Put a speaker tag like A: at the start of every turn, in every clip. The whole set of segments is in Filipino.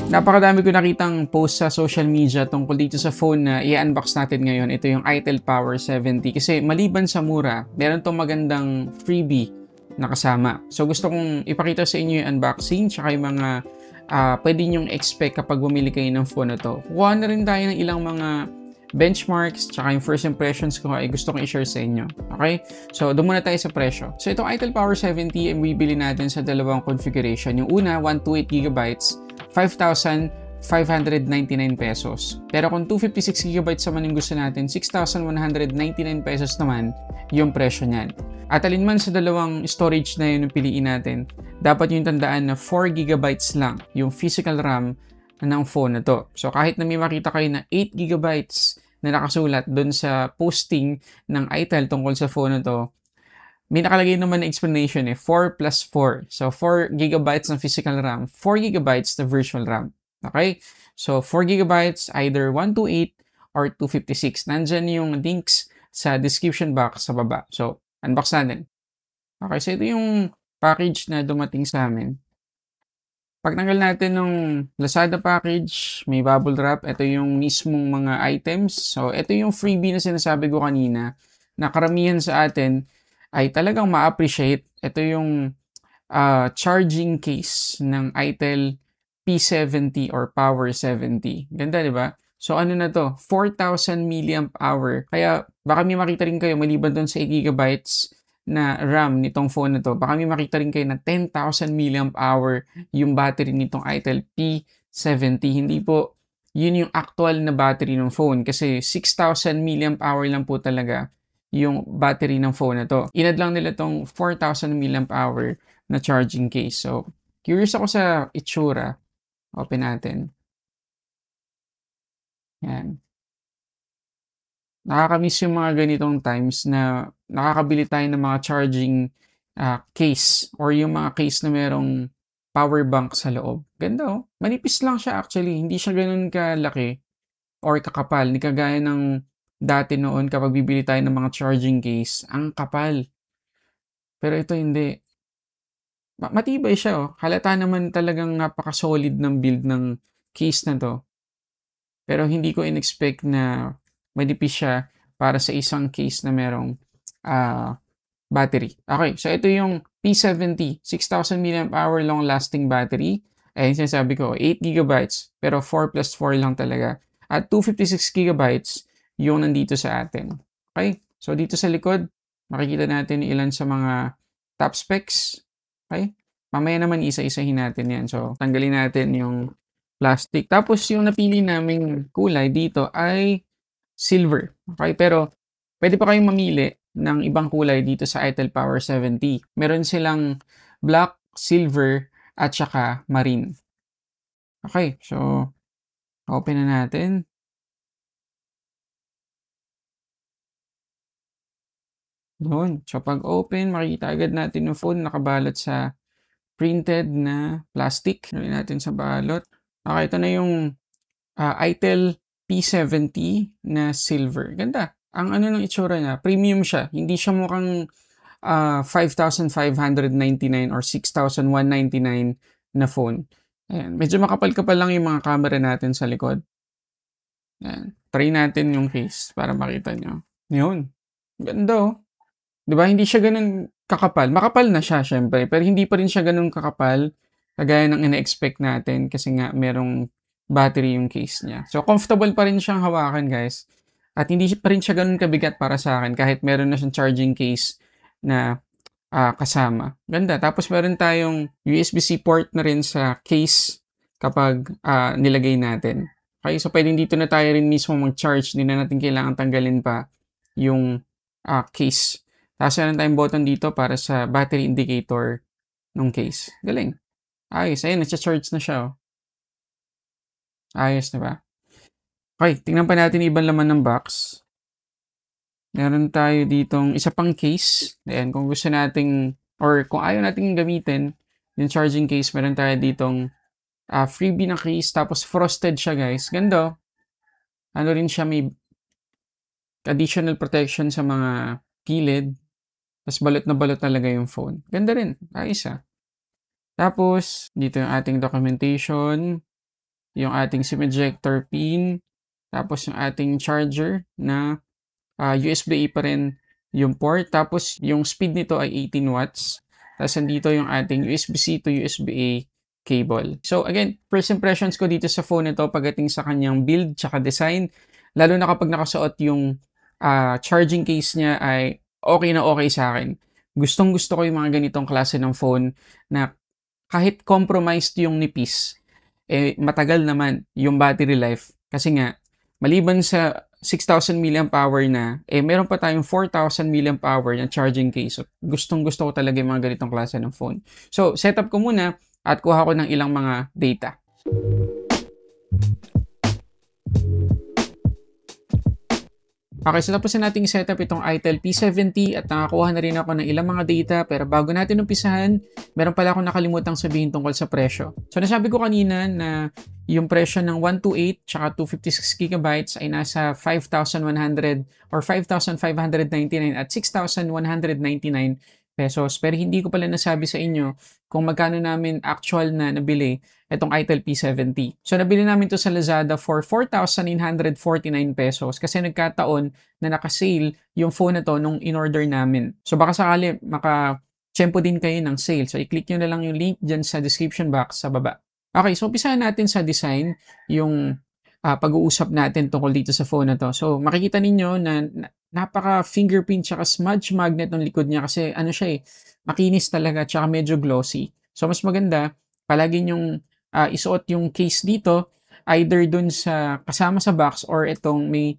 A: Napakadami ko nakitang post sa social media tungkol dito sa phone na i-unbox natin ngayon. Ito yung itel Power 70 kasi maliban sa mura, meron tong magandang freebie na kasama. So gusto kong ipakita sa inyo yung unboxing tsaka yung mga pwede nyong expect kapag bumili kayo ng phone na to. Kuha na rin tayo ng ilang mga benchmarks tsaka yung first impressions ko ay gusto kong i-share sa inyo. Okay? So doon muna tayo sa presyo. So itong itel Power 70 ay bibili natin sa dalawang configuration. Yung una, 128GB, 5,599 pesos. Pero kung 256GB naman yung gusto natin, 6,199 pesos naman yung presyo niyan. At alin man sa dalawang storage na yun yung piliin natin, dapat yung tandaan na 4GB lang yung physical RAM ng phone na to. So kahit na may makita kayo na 8GB na nakasulat doon sa posting ng itel tungkol sa phone na to, may nakalagay naman na explanation 4 plus 4. So, 4GB ng physical RAM, 4GB na virtual RAM. Okay? So, 4GB, either 128 or 256. Nandyan yung links sa description box sa baba. So, unbox natin. Okay, so ito yung package na dumating sa amin. Pag tanggal natin ng Lazada package, may bubble wrap. Ito yung mismong mga items. So, ito yung freebie na sinasabi ko kanina na karamihan sa atin ay talagang ma-appreciate. Ito yung charging case ng itel P70 or Power 70. Ganda, di ba? So ano na to? 4,000 mAh. Kaya baka may makita rin kayo maliban doon sa 8GB na RAM nitong phone na to. Baka may makita rin kayo na 10,000 mAh yung battery nitong itel P70. Hindi po yun yung actual na battery ng phone kasi 6,000 mAh lang po talaga yung battery ng phone na to. Inad lang nila tong 4,000 mAh na charging case. So, curious ako sa itsura. Open natin. Yan. Nakakamiss yung mga ganitong times na nakakabili tayo ng mga charging case or yung mga case na merong power bank sa loob. Ganda oh. Manipis lang siya actually. Hindi siya ganun kalaki or kakapal. Hindi kagaya ng dati noon kapag bibili tayo ng mga charging case. Ang kapal. Pero ito hindi. Matibay siya oh. Halata naman talagang napaka-solid ng build ng case na to. Pero hindi ko in-expect na manipis siya para sa isang case na merong battery. Okay, so ito yung P70, 6,000 mAh long lasting battery. Ayun sinasabi ko, 8GB, pero 4 plus 4 lang talaga. At 256GB yung nandito sa atin. Okay, so dito sa likod, makikita natin ilan sa mga top specs. Okay, mamaya naman isa-isahin natin yan. So, tanggalin natin yung plastic. Tapos yung napili naming kulay dito ay silver. Okay, pero pwede pa kayong mamili ng ibang kulay dito sa itel Power 70. Meron silang black, silver, at saka marine. Okay, so open na natin. Doon. So pag open, makikita agad natin yung phone nakabalot sa printed na plastic. Gawin natin sa balot. Okay, ito na yung itel P70 na silver. Ganda. Ang ano ng itsura niya, premium siya. Hindi siya mukhang 5,599 or 6,199 na phone. Ayan. Medyo makapal-kapal lang yung mga camera natin sa likod. Ayan. Try natin yung case para makita nyo. Yun. Ganda oh. Diba? Hindi siya ganun kakapal. Makapal na siya, syempre. Pero hindi pa rin siya ganun kakapal kagaya ng ina-expect natin kasi nga merong battery yung case niya. So, comfortable pa rin siyang hawakan, guys. At hindi pa rin siya ganun kabigat para sa akin kahit meron na siyang charging case na kasama. Ganda. Tapos meron tayong USB-C port na rin sa case kapag nilagay natin. Okay, so pwedeng dito na tayo rin mismo mag-charge. Hindi na natin kailangan tanggalin pa yung case. Tapos meron tayong button dito para sa battery indicator ng case. Galing. Ayos. Ayun, nasa-charge na siya. Oh. Ayos na ba? Okay, tingnan pa natin ibang laman ng box. Meron tayo ditong isa pang case. Ayan, kung gusto nating or kung ayaw nating gamitin yung charging case, meron tayo ditong freebie na case. Tapos frosted siya, guys. Ganda. Ano rin siya, may additional protection sa mga gilid. Tapos balot na balot talaga yung phone. Ganda rin. Ayos ah. Tapos, dito yung ating documentation. yung ating SIM ejector pin, tapos yung ating charger na USB-A pa rin yung port. Tapos yung speed nito ay 18 watts. Tapos nandito yung ating USB-C to USB-A cable. So again, first impressions ko dito sa phone nito pagdating sa kanyang build tsaka design. Lalo na kapag nakasuot yung charging case niya ay okay sa akin. Gustong gusto ko yung mga ganitong klase ng phone na kahit compromised yung nipis, matagal naman yung battery life. Kasi nga, maliban sa 6,000 mAh na, meron pa tayong 4,000 mAh na charging case. So, gustong gusto ko talaga yung mga ganitong klase ng phone. So, setup ko muna at kuha ko ng ilang mga data. Okay, so tapos na nating setup itong Itel P70 at nakakuha na rin ako ng ilang mga data, pero bago natin umpisahan, meron pala akong nakalimutang sabihin tungkol sa presyo. So nasabi ko kanina na yung presyo ng 128 tsaka 256GB ay nasa 5,100 or 5,599 at 6,199 pesos. Pero hindi ko pala nasabi sa inyo kung magkano namin actual na nabili itong Itel P70. So, nabili namin to sa Lazada for 4,949 pesos kasi nagkataon na naka-sale yung phone na to nung in-order namin. So, baka sakali maka-tsempo din kayo ng sale. So, i-click nyo na lang yung link dyan sa description box sa baba. Okay, so umpisahan natin sa design yung pag-uusap natin tungkol dito sa phone na to. So, makikita ninyo na napaka-fingerprint tsaka smudge magnet ng likod niya kasi ano siya makinis talaga tsaka medyo glossy. So, mas maganda, palagi nyong isuot yung case dito either dun sa kasama sa box or itong may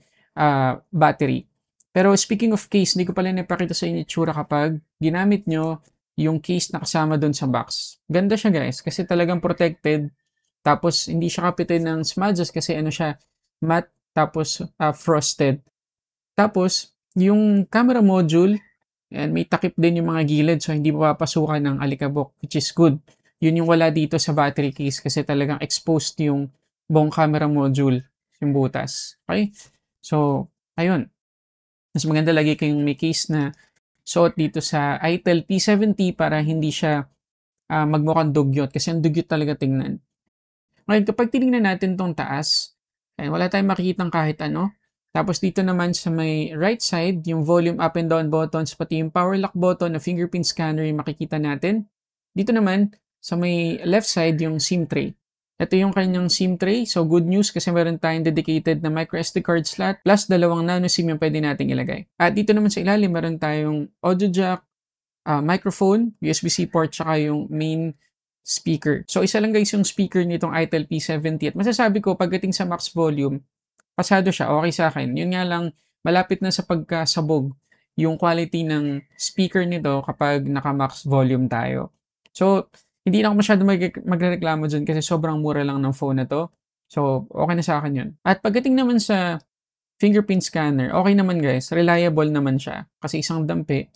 A: battery. Pero speaking of case, hindi ko pala napakita sa inyo itsura kapag ginamit nyo yung case na kasama dun sa box. Ganda siya guys kasi talagang protected. Tapos hindi siya kapitin ng smudges kasi ano siya, matte tapos frosted. Tapos yung camera module, and may takip din yung mga gilid so hindi papasukan ng alikabok, which is good. Yun yung wala dito sa battery case kasi talagang exposed yung buong camera module, yung butas. Okay? So, ayun. Mas maganda lagi kayong may case na suot dito sa Itel P70 para hindi siya magmukhang dugyot kasi ang dugyot talaga tingnan. Ngayon, kapag tinignan natin tong taas, wala tayong makikitang kahit ano. Tapos dito naman sa may right side, yung volume up and down buttons, pati yung power lock button na fingerprint scanner yung makikita natin. Dito naman, sa may left side, yung SIM tray. Ito yung kanyang SIM tray. So, good news kasi meron tayong dedicated na microSD card slot plus 2 nano SIM yung pwede nating ilagay. At dito naman sa ilalim, meron tayong audio jack, microphone, USB-C port, tsaka yung main speaker. So, isa lang guys yung speaker nitong Itel P70 at masasabi ko pagdating sa max volume, pasado siya, okay sa akin. Yun nga lang, malapit na sa pagkasabog yung quality ng speaker nito kapag naka-max volume tayo. So, hindi na ako masyado magreklamo dyan kasi sobrang mura lang ng phone na to. So, okay na sa akin yun. At pagdating naman sa fingerprint scanner, okay naman guys. Reliable naman siya. Kasi isang dampi,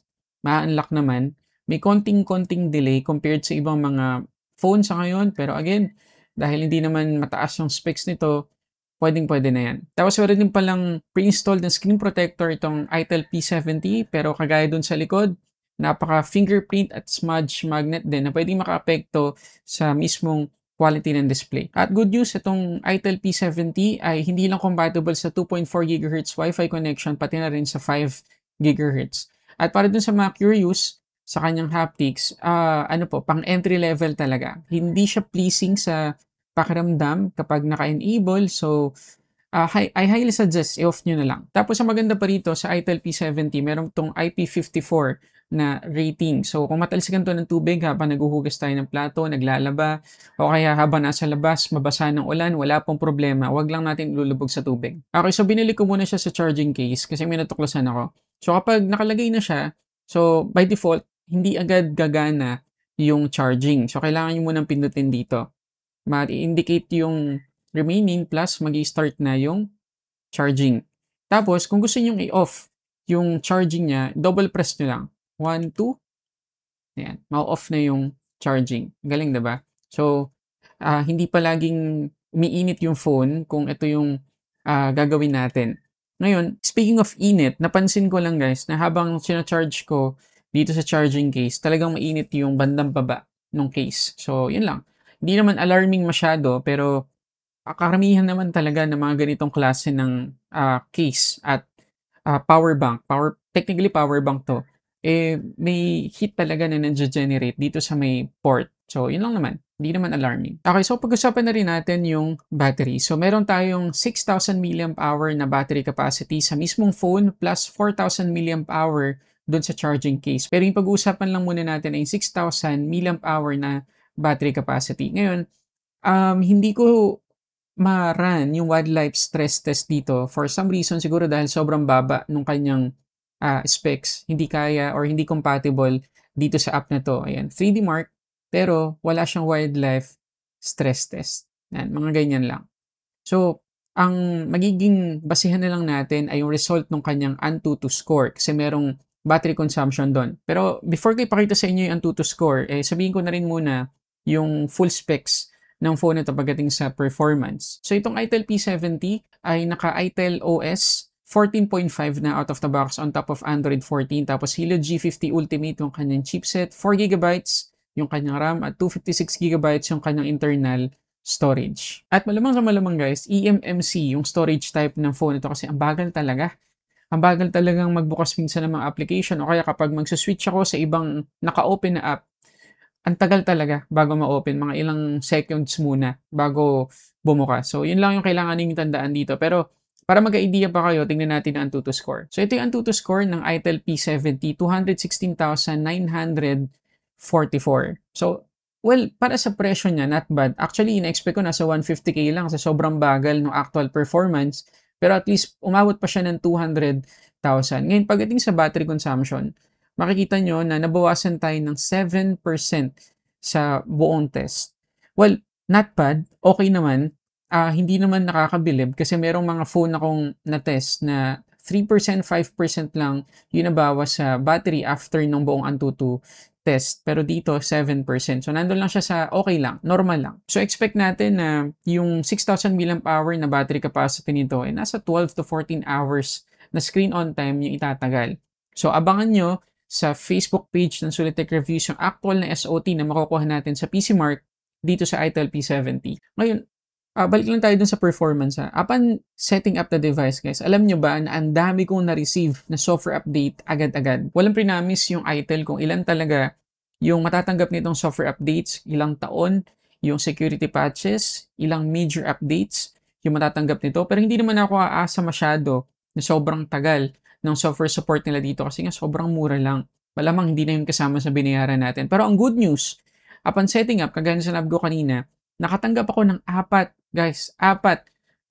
A: ma-unlock naman. May konting-konting delay compared sa ibang mga phone sa ngayon. Pero again, dahil hindi naman mataas yung specs nito, pwedeng-pwede na yan. Tapos meron din palang pre-installed na screen protector itong Itel P70 pero kagaya dun sa likod, napaka-fingerprint at smudge magnet din na pwedeng makaapekto sa mismong quality ng display. At good news, itong Itel P70 ay hindi lang compatible sa 2.4 GHz Wi-Fi connection pati na rin sa 5 GHz. At para dun sa mga curious sa kanyang haptics, pang entry level talaga. Hindi siya pleasing sa pakiramdam kapag naka-enable. So, I highly suggest i-off nyo na lang. Tapos, ang maganda pa rito sa Itel P70, meron tong IP54 na rating. So, kung matalsikan to ng tubig habang naguhugas tayo ng plato, naglalaba, o kaya habang nasa labas, mabasa ng ulan, wala pong problema. Huwag lang natin ilulubog sa tubig. Okay, so binili ko muna siya sa charging case kasi may natuklasan ako. So, kapag nakalagay na siya, so by default, hindi agad gagana yung charging. So, kailangan nyo munang pindutin dito. Ma-indicate yung remaining plus mag-i-start na yung charging. Tapos, kung gusto nyo i-off yung charging niya, double press nyo lang. 1, 2. Ayan. Ma-off na yung charging. Galing, diba? So, hindi palaging umiinit yung phone kung ito yung gagawin natin. Ngayon, speaking of init, napansin ko lang guys na habang sinacharge ko dito sa charging case, talagang mainit yung bandang baba ng case. So, yun lang. Hindi naman alarming masyado, pero karamihan naman talaga ng mga ganitong klase ng case at power bank, technically power bank 'to, may heat talaga na nagge-generate dito sa may port. So, yun lang naman, hindi naman alarming. Okay, so pag-usapan na rin natin yung battery. So, meron tayong 6,000 milliamp hour na battery capacity sa mismong phone plus 4,000 milliamp hour dun sa charging case. Pero yung pag-uusapan lang muna natin ay 6,000 milliamp hour na battery capacity. Ngayon, hindi ko ma-run yung wildlife stress test dito for some reason siguro dahil sobrang baba nung kanyang specs. Hindi kaya or hindi compatible dito sa app na 'to. Ayan, 3D Mark, pero wala siyang wildlife stress test. Yan, mga ganyan lang. So, ang magiging basehan na lang natin ay yung result ng kanyang Antutu score kasi merong battery consumption do'n. Pero before ko ipakita sa inyo yung Antutu score, sabihin ko na rin muna yung full specs ng phone na 'to pagdating sa performance. So, itong itel P70 ay naka-itel OS 14.5 na out of the box on top of Android 14. Tapos Helio G50 Ultimate yung kanyang chipset, 4GB yung kanyang RAM at 256GB yung kanyang internal storage. At malamang sa malamang guys, eMMC yung storage type ng phone ito kasi ang bagal talaga. Ang bagal talagang magbukas minsan ng mga application o kaya kapag magsuswitch ako sa ibang naka-open na app, ang tagal talaga bago ma-open, mga ilang seconds muna bago bumukas. So, yun lang yung kailangan ninyong tandaan dito. Pero, para mag-idea pa kayo, tingnan natin ang Antutu score. So, ito yung Antutu score ng itel P70, 216,944. So, well, para sa presyo niya, not bad. Actually, ina-expect ko nasa 150k lang sa sobrang bagal ng actual performance. Pero at least, umabot pa siya ng 200,000. Ngayon, pagdating sa battery consumption, makikita nyo na nabawasan tayo ng 7% sa buong test. Well, not bad. Okay naman. Hindi naman nakakabilib kasi merong mga phone akong na-test na 3%, 5% lang yung nabawas sa battery after ng buong Antutu test. Pero dito, 7%. So, nandun lang siya sa okay lang, normal lang. So, expect natin na yung 6,000 mAh na battery capacity nito ay nasa 12 to 14 hours na screen on time yung itatagal. So, abangan nyo sa Facebook page ng Solitech Reviews yung actual na SOT na makukuha natin sa PC Mark dito sa itel P70. Ngayon, balik lang tayo dun sa performance. Upon setting up the device, guys, alam nyo ba na ang dami kong na-receive na software update agad-agad? Walang prinamis yung itel kung ilan talaga yung matatanggap nitong software updates, ilang taon, yung security patches, ilang major updates yung matatanggap nito. Pero hindi naman ako aasa masyado na sobrang tagal ng software support nila dito kasi nga sobrang mura lang. Malamang hindi na yun kasama sa binayaran natin. Pero ang good news, upon setting up, kagaya na sinabi ko kanina, nakatanggap ako ng 4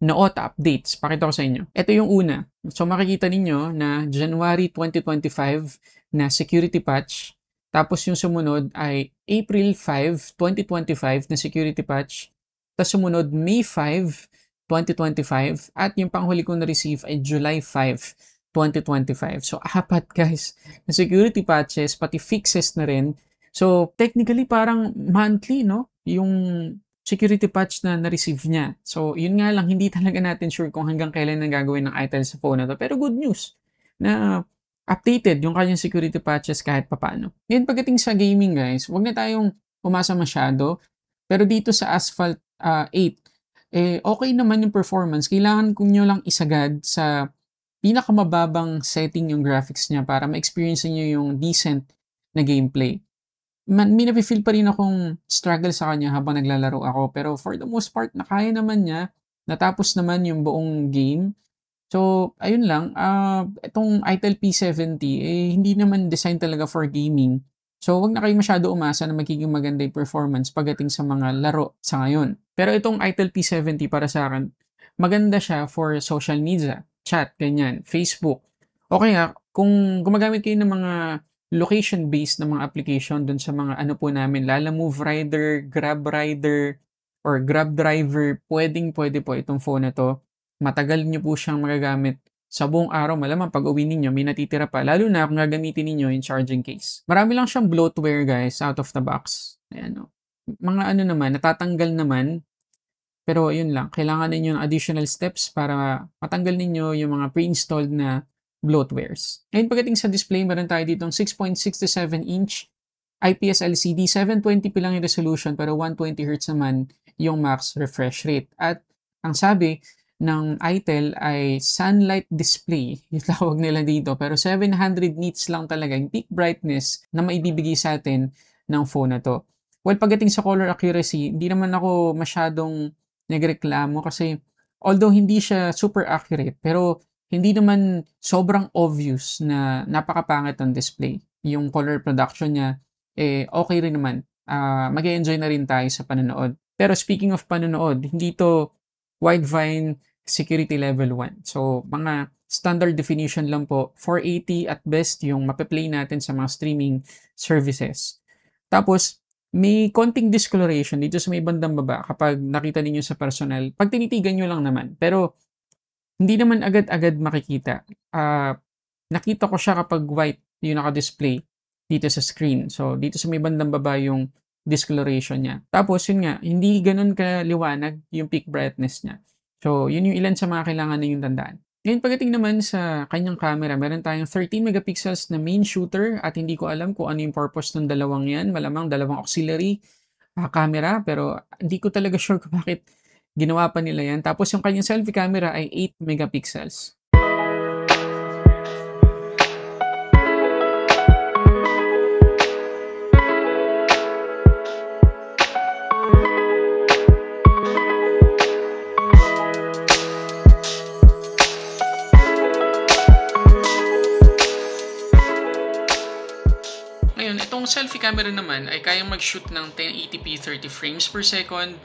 A: na OTA updates. Pakita ko sa inyo. Ito yung una. So makikita ninyo na January 2025 na security patch. Tapos yung sumunod ay April 5, 2025 na security patch. Tapos sumunod May 5, 2025. At yung panghuli kong na-receive ay July 5, 2025. So, 4 guys na security patches, pati fixes na rin. So, technically parang monthly, no? Yung security patch na na-receive niya. So, yun nga lang, hindi talaga natin sure kung hanggang kailan na gagawin ng itel sa phone na to. Pero good news na updated yung kanyang security patches kahit papano. Ngayon, pagdating sa gaming guys, wag na tayong umasa masyado. Pero dito sa Asphalt 8, okay naman yung performance. Kailangan ko nyo lang isagad sa pinakamababang setting yung graphics niya para ma-experience niyo yung decent na gameplay. May nafe-feel pa rin akong struggle sa kanya habang naglalaro ako, pero for the most part, nakaya naman niya. Natapos naman yung buong game. So, ayun lang, itong itel P70, hindi naman design talaga for gaming. So, wag na kayo masyado umasa na magiging maganda yung performance pagdating sa mga laro sa ngayon. Pero itong itel P70 para sa akin, maganda siya for social media, chat, ganyan, Facebook. O kaya, kung gumagamit kayo ng mga location-based na mga application dun sa mga ano po namin, Lalamove Rider, Grab Rider, or Grab Driver, pwede po itong phone na to. Matagal nyo po siyang magagamit sa buong araw. Malamang pag uwi ninyo, may natitira pa. Lalo na kung gagamitin ninyo yung charging case. Marami lang siyang bloatware guys, out of the box. Ayan, no? Mga ano naman, natatanggal naman. Pero yun lang, kailangan ninyo ng additional steps para matanggal ninyo yung mga pre-installed na bloatwares. Ngayon pagdating sa display, meron tayo ditong 6.67-inch IPS LCD, 720p lang yung resolution pero 120Hz naman yung max refresh rate. At Ang sabi ng ITEL ay sunlight display, yung tawag nila dito. Pero 700 nits lang talaga yung peak brightness na maibibigay sa atin ng phone na to. Well, pagdating sa color accuracy, hindi naman ako masyadong nagreklamo kasi although hindi siya super accurate, pero hindi naman sobrang obvious na napakapangit ng display. Yung color production niya, okay rin naman. Mag-enjoy na rin tayo sa panonood. Pero speaking of panonood, hindi to Widevine security level 1. So, mga standard definition lang po, 480 at best yung mape-play natin sa mga streaming services. Tapos, may konting discoloration dito sa may bandang baba kapag nakita ninyo sa personal. Pag tinitigan nyo lang naman. Pero, hindi naman agad-agad makikita. Nakita ko siya kapag white yung naka-display dito sa screen. So, dito sa may bandang baba yung discoloration niya. Tapos, yun nga, hindi ganun kaliwanag yung peak brightness niya. So, yun yung ilan sa mga kailangan na yung tandaan. Ngayon, pagdating naman sa kanyang camera, meron tayong 13 megapixels na main shooter at hindi ko alam kung ano yung purpose ng dalawang yan. Malamang dalawang auxiliary camera, pero hindi ko talaga sure kung bakit ginawa pa nila yan. Tapos, yung kanyang selfie camera ay 8 megapixels. Ngayon, itong selfie camera naman ay kayang mag-shoot ng 1080p 30 frames per second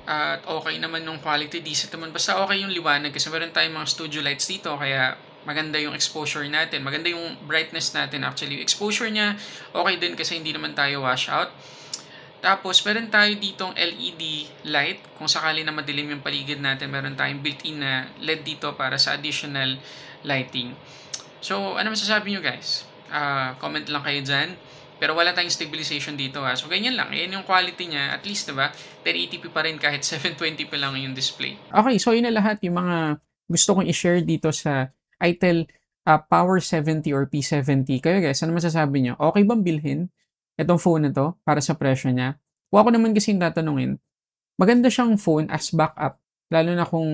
A: at okay naman yung quality, decent naman. Basta okay yung liwanag kasi meron tayong mga studio lights dito kaya maganda yung exposure natin. Maganda yung brightness natin actually. Yung exposure niya okay din kasi hindi naman tayo wash out. Tapos meron tayo ditong LED light. Kung sakali na madilim yung paligid natin, meron tayong built-in na LED dito para sa additional lighting. So, ano masasabi nyo guys? Comment lang kayo dyan. Pero wala tayong stabilization dito ha. So, ganyan lang. Ayan yung quality niya. At least, diba? 1080p pa rin kahit 720p lang yung display. Okay, so yun na lahat yung mga gusto kong i-share dito sa ITEL Power 70 or P70. Kayo guys, ano masasabi nyo? Okay bang bilhin itong phone na to para sa presyo niya? Kung ako naman kasing tatanungin, maganda siyang phone as backup. Lalo na kung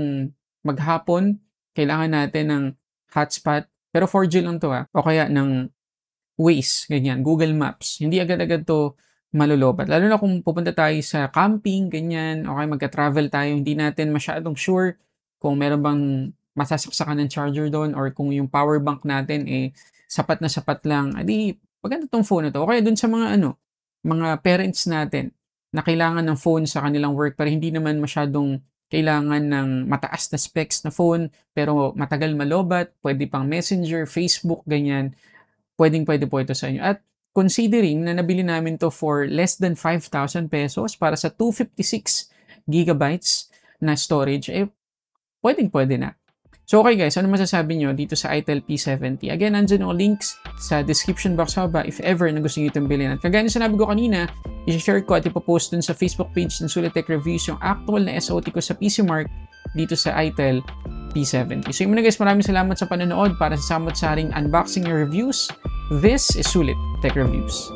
A: maghapon, kailangan natin ng hotspot. Pero 4G lang to ha. O kaya ng Waze, ganyan, Google Maps. Hindi agad-agad to malulobat. Lalo na kung pupunta tayo sa camping, ganyan, o kaya magka-travel tayo, hindi natin masyadong sure kung meron bang masasaksakan ng charger doon or kung yung power bank natin sapat na sapat lang. Adi, maganda tong phone na to. O kaya dun sa mga parents natin na kailangan ng phone sa kanilang work pero hindi naman masyadong kailangan ng mataas na specs na phone pero matagal malobat, pwede pang Messenger, Facebook, ganyan. Pwedeng-pwede po ito sa inyo. At considering na nabili namin to for less than 5,000 pesos para sa 256 gigabytes na storage, pwedeng-pwede na. So okay guys, ano masasabi nyo dito sa ITEL P70? Again, nandyan yung links sa description box ba if ever na gusto nyo itong bilhin. At kagaya na sinabi ko kanina, i-share ko at ipopost dun sa Facebook page ng Sulit Tech Reviews yung actual na SOT ko sa PC Mark dito sa ITEL P70. So yun muna guys, maraming salamat sa panonood para sa samot-saring unboxing and reviews. This is Sulit Tech Reviews.